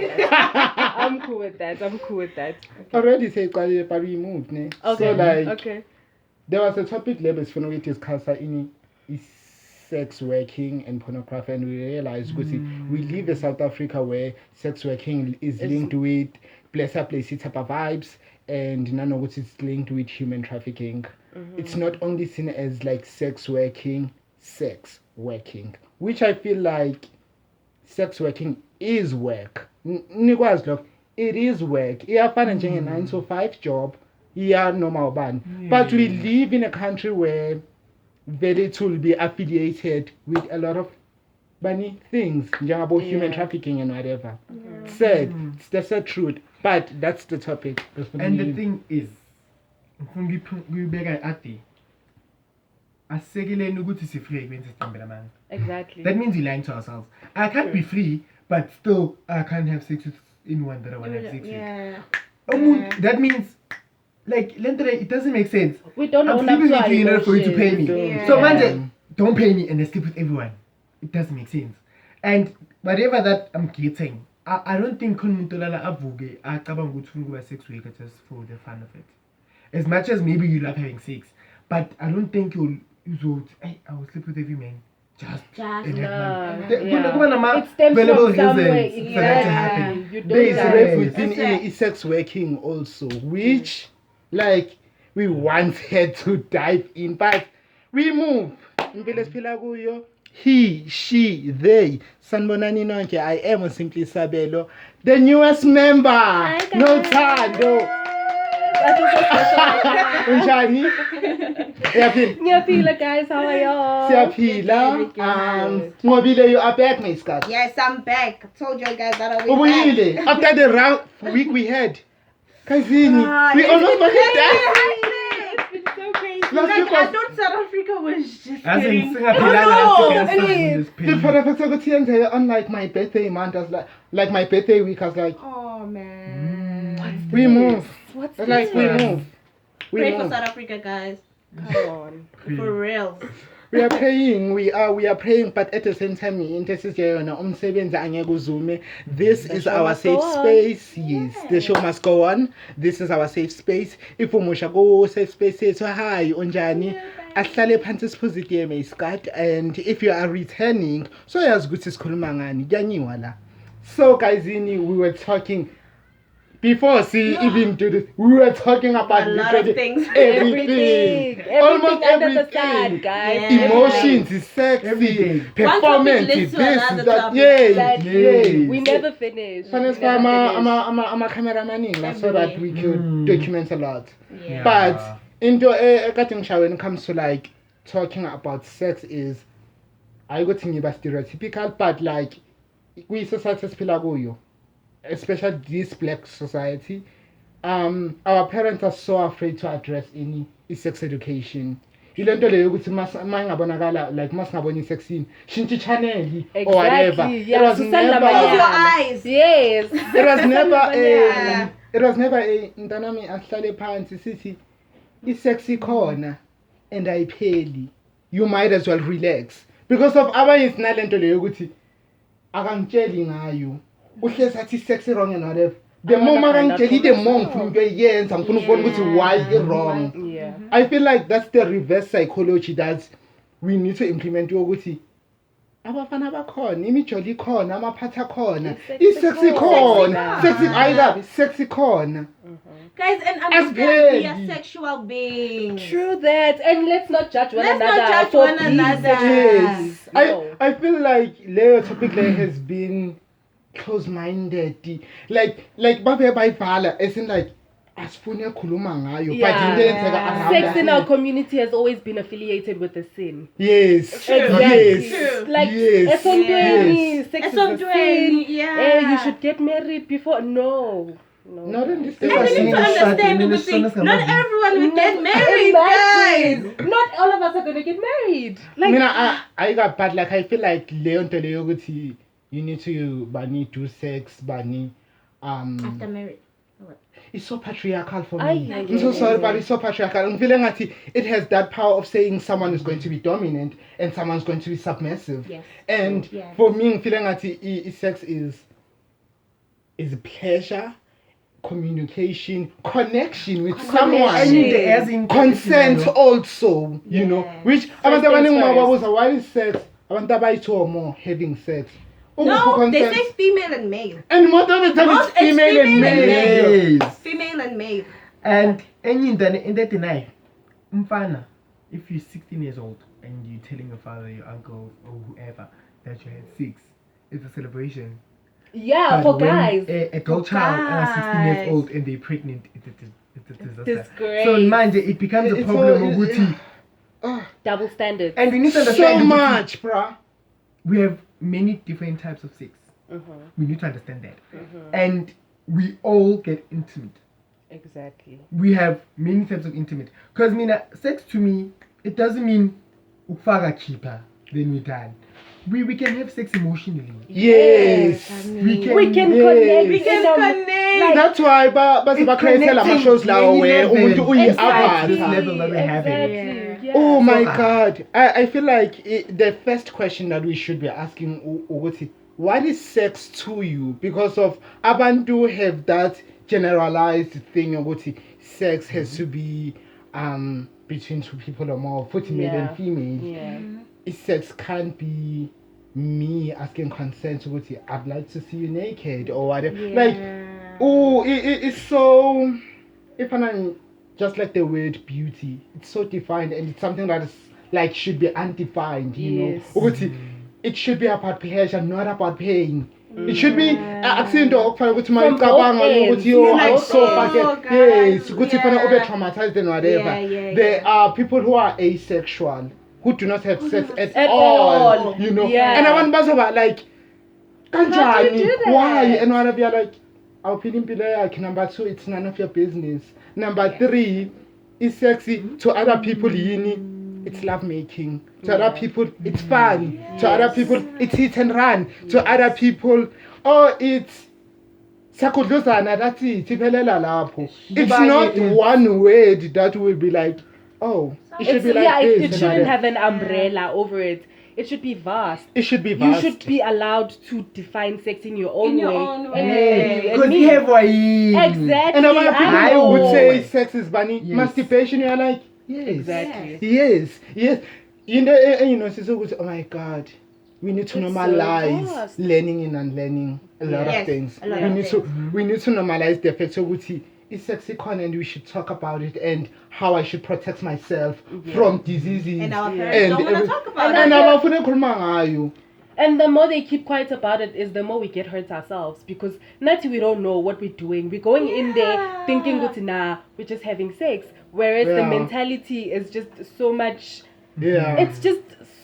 that. I'm cool with that. Okay. Already say but we moved, ne? Okay. So like okay. There was a topic labels for we discuss in sex working and pornography, and we realized we live in South Africa where sex working is linked with blessa type of vibes, and none of it's linked with human trafficking. It's not only seen as like sex working, which I feel like sex working is work. Nikwazi lokho, it is work. Iyafana njenge 9 to 5 job. Yeah, normal ban. But we live in a country where it will be affiliated with a lot of funny things, about human trafficking and whatever. Sad, that's the truth. But that's the topic. And the thing is, we beg Exactly. That means we're lying to ourselves. I can't be free, but still I can't have sex with anyone that I want to have sex with. That means, like, it doesn't make sense. We don't I'm own up sleeping to with our you in order for you to pay me. emotions. So man, don't pay me and I sleep with everyone. It doesn't make sense. And whatever that I'm getting, I don't think Konmuntolala Avuge are sex worker just for the fun of it. As much as maybe you love having sex, but I don't think I will sleep with every man. Just It stems from somewhere. for that to happen. There is rape within sex working also, which like we once had to dive in, but we move. He, she, they. Sanbonani nonke, I am Simply Sabelo, the newest member. Noluthando. Unjani? Nqobile, guys, how are y'all? Siyaphila. Nqobile, you are back, my Scott. Yes, I'm back. I told you guys that I'll be back. After the round week we had, Kazini, we almost got it done. It's been so crazy. I thought South Africa was just As in kidding. On like my birthday month, I was like my birthday week, I was like, Oh man. we move. What's Like we move. Pray for South Africa, guys. Come on. For real. We are praying, we are praying, but at the same time, this is our safe space. Yes, the show must go on. This is our safe space. If we go safe space, so hi, Unjani. Ahlale phansi siphuze my Scott, and if you are returning, so as good as Kulmangani, so guys, we were talking. Before even do this, we were talking about a lot of things. Everything almost under everything. the sun, guys. Emotions, is sexy, performance, is this, is that. Exactly. We never finish. I'm a cameraman so that we could document a lot. Yeah. But when it comes to like talking about sex is, I go think about stereotypical, but like we society especially this black society, our parents are so afraid to address any sex education. Ilento leyo ukuthi mangabonakala like masingaboni sexini shintsha channel or whatever. Yeah, It was Close never your eyes. Yes. it was never a ntanami ahlale phansi sithi isexy corner and ayipheli. You might as well relax because of abanye sinalento leyo ukuthi akangitsheli ngayo. Uhlezi athi sexy wrong and whatever. The more makangitsheli the more ngifuna into eyenza ngifuna ukubona ukuthi why it wrong. Yeah. I feel like that's the reverse psychology that we need to implement ukuthi abafana bakhona imijoli khona amaphatha khona isexy khona sexy either sexy corner. Guys, and I'm be a sexual being. True that, and let's not judge one Let's another. not judge for one another. Yes. No. I feel like Leo topic has been close-minded. Like babe bayibhala as in like asifune khuluma ngayo but into eyenzeka around sex in our community has always been affiliated with the sin. Yes. Exactly. Yes. Like Yes. sex is a sin. Yeah. You should get married before. No. Not in this And we need to understand because not everyone will get married, guys. Not all of us are gonna get married. Like I got but like I feel like Leon Teleo ukuthi you need to do sex After marriage. It's so patriarchal for me. I'm so sorry, but it's so patriarchal. I'm feeling like it has that power of saying someone is going to be dominant and someone's going to be submissive. Yes. And for me, I'm feeling like sex is is pleasure, communication, connection with And someone, as in consent also, you know, which abantu things abaningi first. babuza, why is sex? Abantu abayi-2 or more having sex. No, they say female and male. And most of the time it's female and male. Yes. Female and male. And in that deny, mfana, if you're 16 years old and you're telling your father, your uncle, or whoever that you had sex, it's a celebration. Yeah, But for when guys. a girl child are 16 years guys. old and they're pregnant, it's a disaster. Disgrace. So manje, it becomes a It's problem all- of Gucci. Double standards. And we need to So understand Gucci, much, bruh. we have many different types of sex. We need to understand that. And we all get intimate. Exactly. We have many types of intimate. Because sex to me, it doesn't mean ufaka cheaper, then we're done. We can have sex emotionally. Yes. We can We can Yes. connect. We can connect. That's why bakhayisela ama-shows lawo where umuntu This uyi-avatar. level that we're having. Exactly. Yeah. Oh my So, God. I feel like the first question that we should be asking ukuthi, what is sex to you? Because of abantu have that generalized thing ukuthi sex has to be between 2 people or more, put male and female. Yeah. Sex can't be me asking consent ukuthi I'd like to see you naked or whatever. Like, oh, it's so, if I just like the word beauty, it's so defined and it's something that is like should be undefined, you know. Ukuthi it should be about pleasure, not about pain. It should be accent okufana ukuthi mayicabanga ukuthi yo I'm so fucking yes ukuthi fana ube traumatized and whatever. There are people who are asexual who do not have sex at all, you know. Yeah. And abantu bazoba like kanjani, why, and whatever. You're like, awuphila impilo yakhe. Number 2, it's none of your business. Number 3, is sexy to other people yini, it's love making. To other people it's fun. To other people it's hit and run. To other people, oh, it's sakudluzana, that's it, iphelela lapho. It's not one word that will be like, oh, it should be like this. It shouldn't have an umbrella over it. It should be vast. It should be vast. You should be allowed to define sex in your own way. Yeah, because we have why. Exactly. And other I people would know. say sex is bunny. Yes. Masturbation, you're like, yes. Exactly. Yes. You know, so oh my God. We need to It's so normalize vast. learning and unlearning a lot of things. a lot of We need to normalize the fact that it's sexy con and we should talk about it and how I should protect myself from diseases. And our parents don't want to talk about and it. abafuna ukukhuluma ngayo. And the more they keep quiet about it, is the more we get hurt ourselves. Because not we don't know what we're doing. We're going in there thinking, nah, we're just having sex. Whereas the mentality is just so much. Yeah.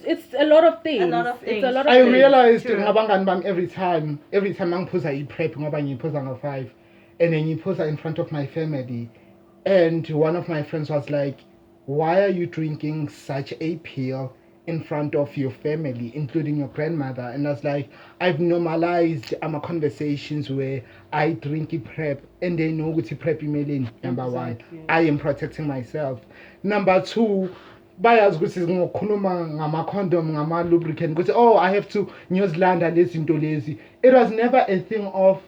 It's a lot of things. A lot of things. It's a lot of I things. realized ngabangani bami every time ngiphuza i-prep ngoba ngiyiphuza ngo-5 and then ngiphuza in front of my family, and one of my friends was like, why are you drinking such a pill in front of your family, including your grandmother? And I was like, I've normalized conversations where I drink prep and they know what prep imelini. Number 1, I am protecting myself. Number 2, bayazi ukuthi ngokukhuluma ngama-condom, ngama-lubricant ukuthi oh I have to ngiyozilanda lezi zinto lezi. It was never a thing of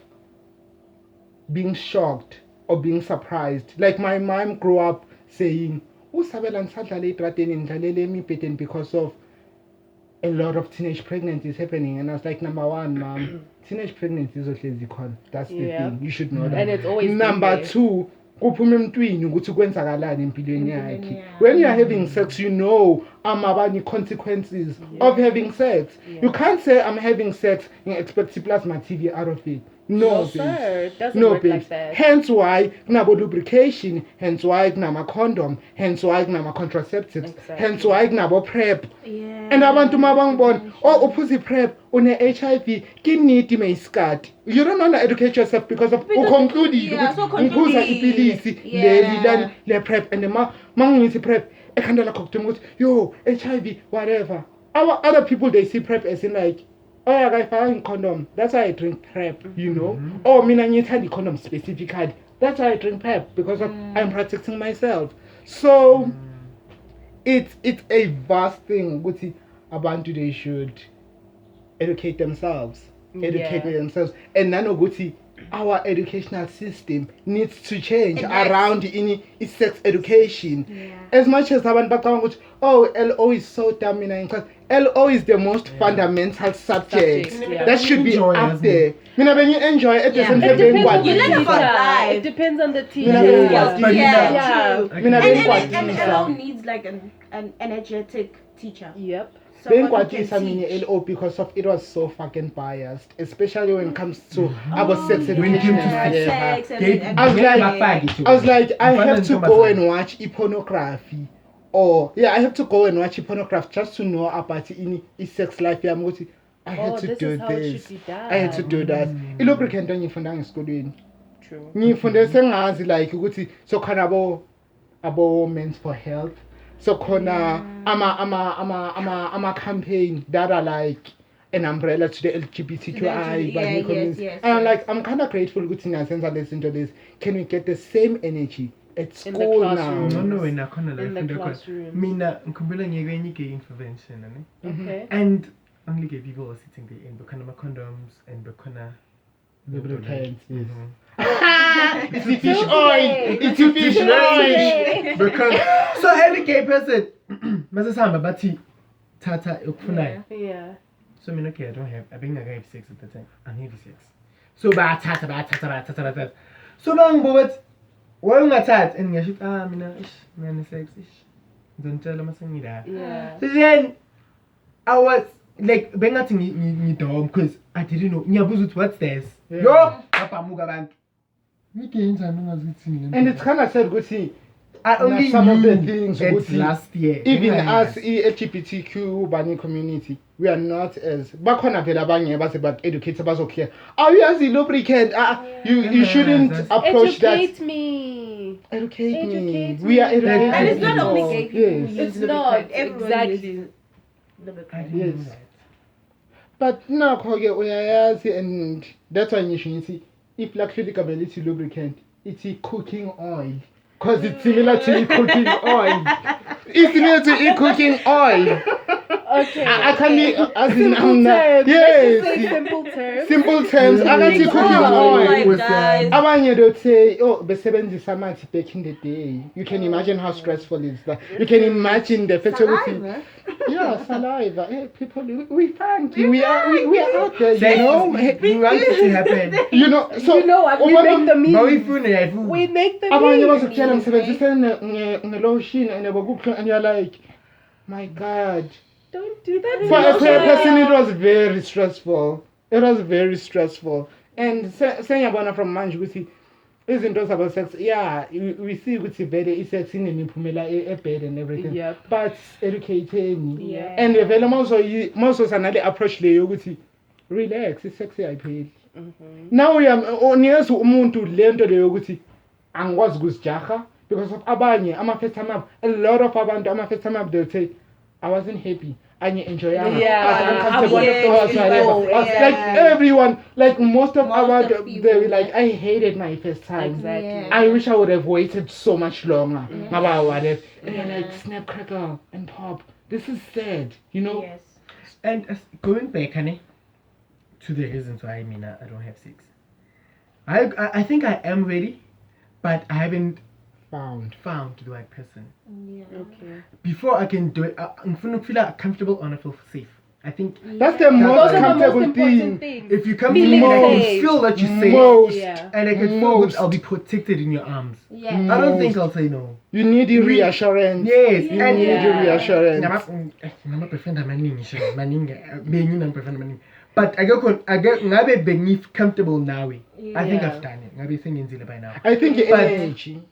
being shocked or being surprised. Like my mom grew up saying usabela ngisadlala etrateni ngidlalele emibhedeni because of a lot of teenage pregnancies happening. And I was like, number 1, mom, teenage pregnancies ohlezi khona. That's the thing, you should know that. And it's always Number been there. 2, kuphuma emntwini ukuthi kwenzakalani empilweni yakhe. When you're having sex, you know amabani consequences of having sex. You can't say I'm having sex and expect plasma TV out of it. No, sir, babes. it doesn't No, work babes. like that. Hence why kunabo lubrication, hence why kunama condom, hence why kunama contraceptives, Exactly. hence why kunabo prep. Yeah. And abantu mabangibona, oh uphuza prep une HIV, kiniti mayiskati. You don't want to educate yourself because of conclude ngiphuza ipilisi leli le prep, and mangithi prep ekhanda lakho kuthi ukuthi yo HIV whatever. Our other people, they see prep as in like, oh yeah, if I have condom, that's why I drink prep, you know. Or mina ngithanda condom specifically, that's why I drink prep because of I'm protecting myself. So it's a vast thing. Ukuthi abantu, they should educate themselves, and nanokuthi our educational system needs to change around in sex education. As much as abantu bacabanga ukuthi LO is so dominant, because LO is the most fundamental subject that should be up there. Mina bengi enjoy at the same time. It depends on the teacher. And LO needs like an energetic teacher. Yep. Benkwatisa mini LO because of it was so fucking biased, especially when it comes to our sex education. I was like, I have to go and watch pornography. I have to go and watch pornography just to know about sex life. I had to do this. I had to do that. Lubricant don't you find in school doing? True. You find the same as like so kind of about men's for health. So kona ama campaign that are like an umbrella to the LGBTQI community. And I'm kind of grateful good thing I sense and listen to this. Can we get the same energy at school now? No, in the classroom. Mina Nqobile ngeke intervention, Okay. and only gay people are sitting there in Bokana condoms and Bokana Lubricants. It's a fish oil. It's a fish oil. Because so every gay person, Masasamba Bati Tata Ukfunai. Yeah. So me okay, I think I have sex at the time. I'm having sex. So tata. So bang but why not tat and you should mina sex ish. Don't tell them that. Yeah. So then I was like bengating ni dom because I didn't know. Nyabuzu what's this? Yo, Papa Muga Bank. And it's kind of sad to see. I only some of the knew things it last year. Even as LGBTQ banning community, we are not as back on about educators about okay. Are you as a lubricant? You shouldn't approach that. Educate me. Educate me. We are educated. And it's not only gay people. It's not Exactly. Yes. But no, and that's why you should see if luxury ability lubricant, it's a cooking oil. Because it's similar to cooking oil. It's similar to cooking oil. Okay. I can be as in simple terms. yes. Let's just say simple terms. Simple terms. I can see cooking oil. Abanye don't say, besebenzisa amanzi back in the day. You can imagine how stressful it is. That you can imagine the fertility. Yeah, saliva. Hey, people, we funky. We are out there. You know, we want it to happen. You know, so you know what? We make the meat. We make the abanye meat. bazokutshela ngisebenzise ngelotion and you're like, my God. Don't do that. For a person, it was very stressful. It was very stressful. And saying about from Manj, we see, isn't those about sex? Yeah, we see with the sex in a bed and everything. Yep. But educating. Yeah. And the very most of another approach there, we see, relax, it's sexy, I paid. Now we are near to Umuntu learn to the Yoguti and what's Gusjaha because of Abanye. I'm a first time up. A lot of Abantu, I'm a first time up, they'll say, I wasn't happy. I enjoy it. Yeah, I was uncomfortable. I was like everyone, like most of our, they were like, I hated my first time. Exactly. Yeah. I wish I would have waited so much longer. And then like snap, crackle, and pop. This is sad, you know. Yes. And going back, honey, to the reasons why I don't have sex. I think I am ready, but I haven't found the right person. Yeah. Okay. Before I can do it, I'm gonna feel comfortable and I feel safe. I think that's the most Those are the most comfortable important thing. things. if you come to Feeling me and I can safe. feel that you're safe Most. Yeah. and I can feel that I'll be protected in your arms. Yeah. I don't think I'll say no. You need the reassurance. Yes, You and need the reassurance. But I get ngabe bengi comfortable now. I think Yeah. I've done it. Ngabe singenzile by now. I think But- energy.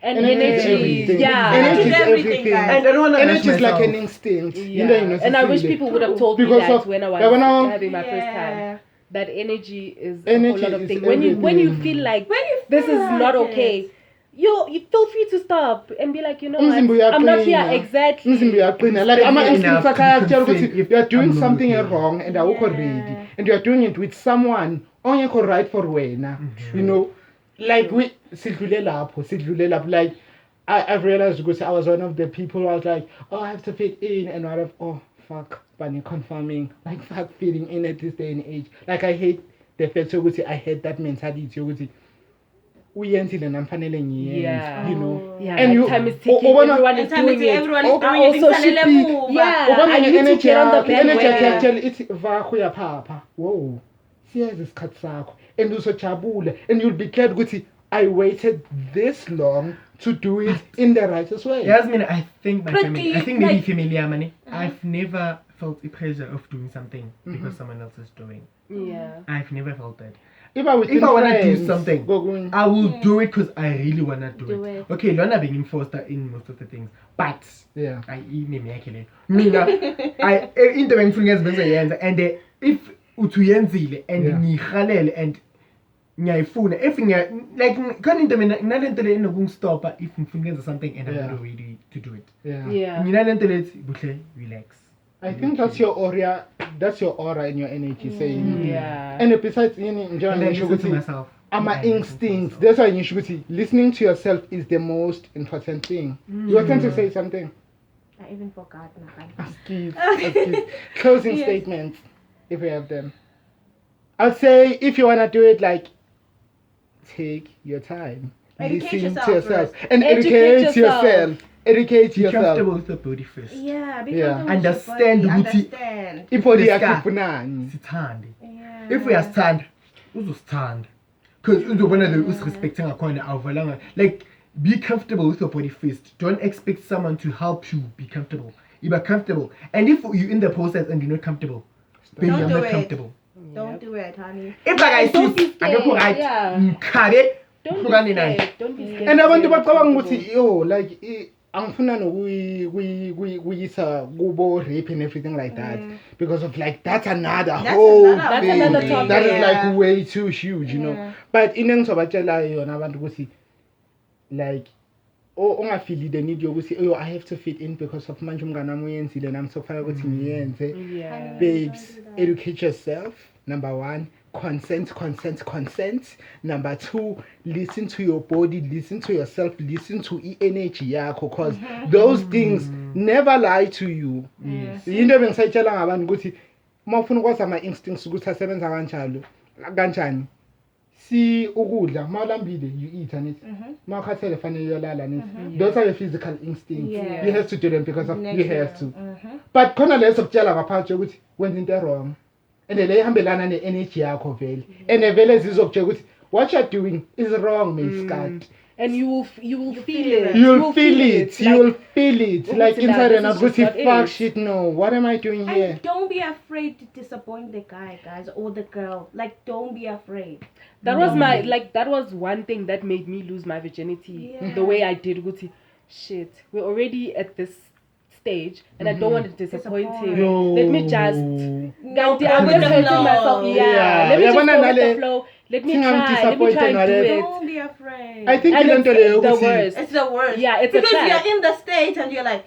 And Energy is energy. everything. Yeah. Energy is Everything, everything. guys. And I don't want to Energy is like an instinct. Yeah. You know, And I wish feel it. people would have told me Because that of- when I was yeah, when I- having my first time. That energy is a Energy whole lot of is things. When you everything. feel like When you this feel is not like okay, it. you feel free to stop and be like, you know Umzimba what? I'm not here uyaqina. exactly. Umzimba uyaqina. Like Stay ama enough instincts to akayakutshela consent ukuthi if you are doing I'm not something okay. wrong and awukho ready and you are doing it with someone ongekho right for wena. You know, like we sidlule lapho like I've realized because I was one of the people who was like, oh, I have to fit in and fuck bunny confirming, like fuck fitting in at this day and age. Like I hate the fact ukuthi I had that mentality ukuthi uyenzile namfanele ngiyenze, Yeah. you know. Yeah, And like you- time is ticking, ubona- everyone is doing it. Everyone is I doing it. also should Kufanele be. move. Yeah, Ubona I need to energy get on the yakho, energy yakho bandwagon. yakutshela ithi va kuyaphapha. Whoa. Siyazi isikhathi sakho. And usojabule and you'll be glad ukuthi I waited this long to do it in the righteous way. Yasmin, I think my But family, do you- I think maybe like- familiar money. I've never felt the pressure of doing something because someone else is doing. Yeah. I've never felt that. If I If I wanna do something, go. I will do it because I really wanna do Do it. it. Okay, Lona being enforced in most of the things, but Yeah. I Mina, I into bengifunga yenza and if utuyenzile and Yeah. ngikhalele and ngiyayifuna if like khona into mina nginalento le enokungistopa if ngifuna ukwenza something and I'm Yeah. not ready to do it. Yeah. Yeah. Nginalento lethi Buhle, relax. I think that's your aura. That's your aura and your energy saying. Yeah. And besides, And I listen to myself. Ama I listen to instincts. myself. That's why you should listening to yourself is the most important thing. You were trying to say something. I even forgot. Excuse. Closing Yes. statements, if we have them. I'd say if you wanna do it, like, take your time. Educate Listen yourself to yourself first. and Educate educate yourself. yourself. Educate Be yourself. comfortable with the body first. Yeah, be Yeah. comfortable with your Understand body, ukuthi- understand. Ibody This guy. yakho ifunani. Sithande. Yeah. If we are stand, uzosithanda. Because uzobona the usrespecting akhona awuvalanga. Like be comfortable with your body first. Don't expect someone to help you be comfortable. You be comfortable. And if you're in the process and you're not comfortable, then Don't you're do not it. comfortable. Don't do it, honey. If like I Don't be see, I don't scared, right. yeah. Mkhabe, Don't hlukane be naye. scared. Don't be scared. And to abantu say what's bacabanga comfortable. ukuthi yo like angifuna nokuyisa kubo rape and everything like that because of like that's another whole another thing. That's another topic. That is Yeah. like way too huge, you know. Yeah. But into engizobatshela yona abantu ukuthi like ungafili the need yokuthi oh I have to fit in because of manje umngane wami uyenzile nami sokufanele ukuthi ngiyenze. Yeah. Babes, educate yourself. Number 1, consent. Number 2, listen to your body, listen to yourself, listen to energy yakho because those things never lie to you. Into bengisayitshela ngabantu ukuthi mawufuna ukwazi ama instincts ukuthi asebenza kanjani. Si ukudla mawulambile you eat and it. Mawukhathele fanele uyolala and it. Those are your physical instincts. Yeah. You have to do them because of you have Natural. to. But khona leso kutshela ngaphandle ukuthi wenza into wrong. And le ihambelana ne-energy yakho vele. And vele zizokutshela ukuthi what you're doing is wrong, Miss Scott. And you will feel feel it. it. You'll feel it. You'll feel it. Like ukuthi inside this and out. is just Ukuthi what fuck is. shit no. What am I doing here? And don't be afraid to disappoint the guy, guys, or the girl. Like, don't be afraid. That was my that was one thing that made me lose my virginity Yeah. the way I did. Guti, shit, we're already at this stage, and I don't want to disappoint him. Yo. Let me just. No, I'm go just with the hurting flow. myself. Yeah, Yeah. let me Yeah, just but go with nale- the flow. Let me Think I'm try. Let me try and do disappointed, it. Don't be afraid. I think And you it's don't the see. worst. it's the worst. Yeah, it's a because trap. you're in the state and you're like,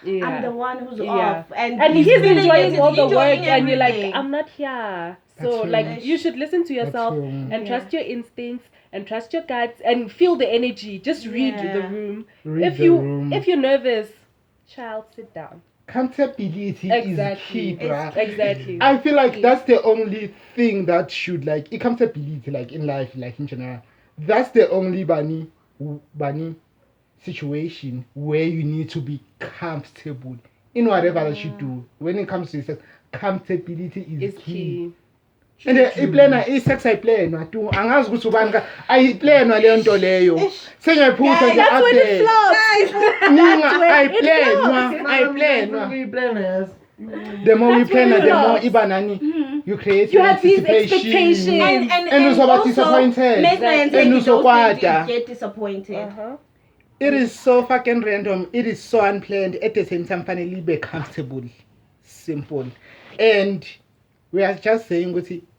Yeah. I'm the one who's Yeah. off, and He's feeling enjoying it, all he's the work, enjoying and you're like, everything. I'm not here. So, That's like, true. you should listen to yourself true. and Yeah. trust your instincts and trust your guts and feel the energy. Just read the Yeah. room. Read if the you room. if you're nervous, child, sit down. Comfortability Exactly. is key, bruh. Exactly. I feel like that's the only thing that should like accountability, like in life, like in general. That's the only bunny situation where you need to be comfortable in whatever that you do. When it comes to sex, comfortability is Is key. key. And i-sex ayiplanwa tu angazi ukuthi ubani ka ayiplanwa leyo nto leyo sengiyayiphuza nje That's when it update flops. ninga ayiplanwa the more we That's when plan it the more flops. iba nani you create You have these anticipation. expectations. And uzoba also, disappointed. make my And those things, uzokwata. you get disappointed. Uh-huh. It is so fucking random. It is so unplanned. At the same time, finally be comfortable. Simple. And we are just saying,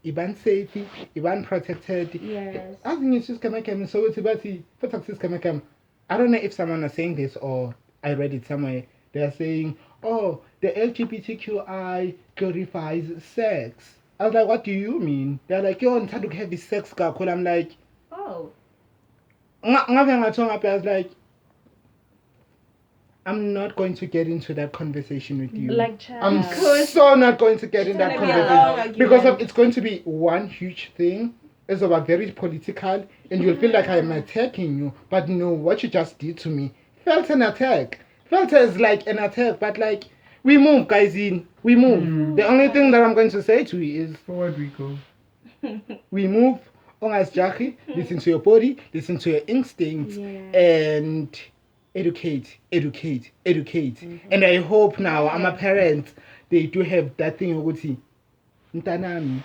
Iban safe, Iban protected. Yes. I think it's just gonna come. So it's about for success gonna come. I don't know if someone is saying this or I read it somewhere. They are saying, oh, the LGBTQI glorifies sex. I was like, what do you mean? They're like, yo, I'm trying to have sex, girl. I'm like, Oh. I was like, I'm not going to get into that conversation with you. Like, I'm child. so not going to get in that It's gonna be a long conversation argument. because it's going to be one huge thing. It's about very political, and you'll feel like I'm attacking you. But no, what you just did to me felt an attack. Felt as like an attack, but like we move, guys. We move. The only thing that I'm going to say to you is Forward we go. we move. Jahi, listen to your body, listen to your instincts, and educate. And I hope now I'm a parent, they do have that thing ukuthi mntanami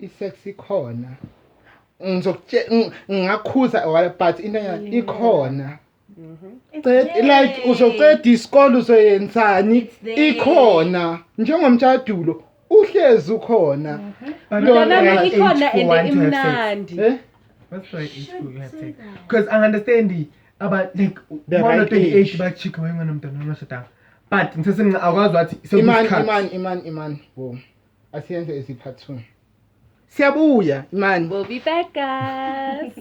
isexy khona ngakhuza but into ikhona like uzoceda isikole uzoyenzani ikhona njengomtshadulo uhlezi ukhona Mntanami ikhona and imnandi. What's the right age for you have sex? Because I understand about like The one or right 28 age. but chika wenga nomntana amashada. But ngisese akwazi wathi iman bo asiyenze isipart 2 siyabuya iman We'll be back, guys.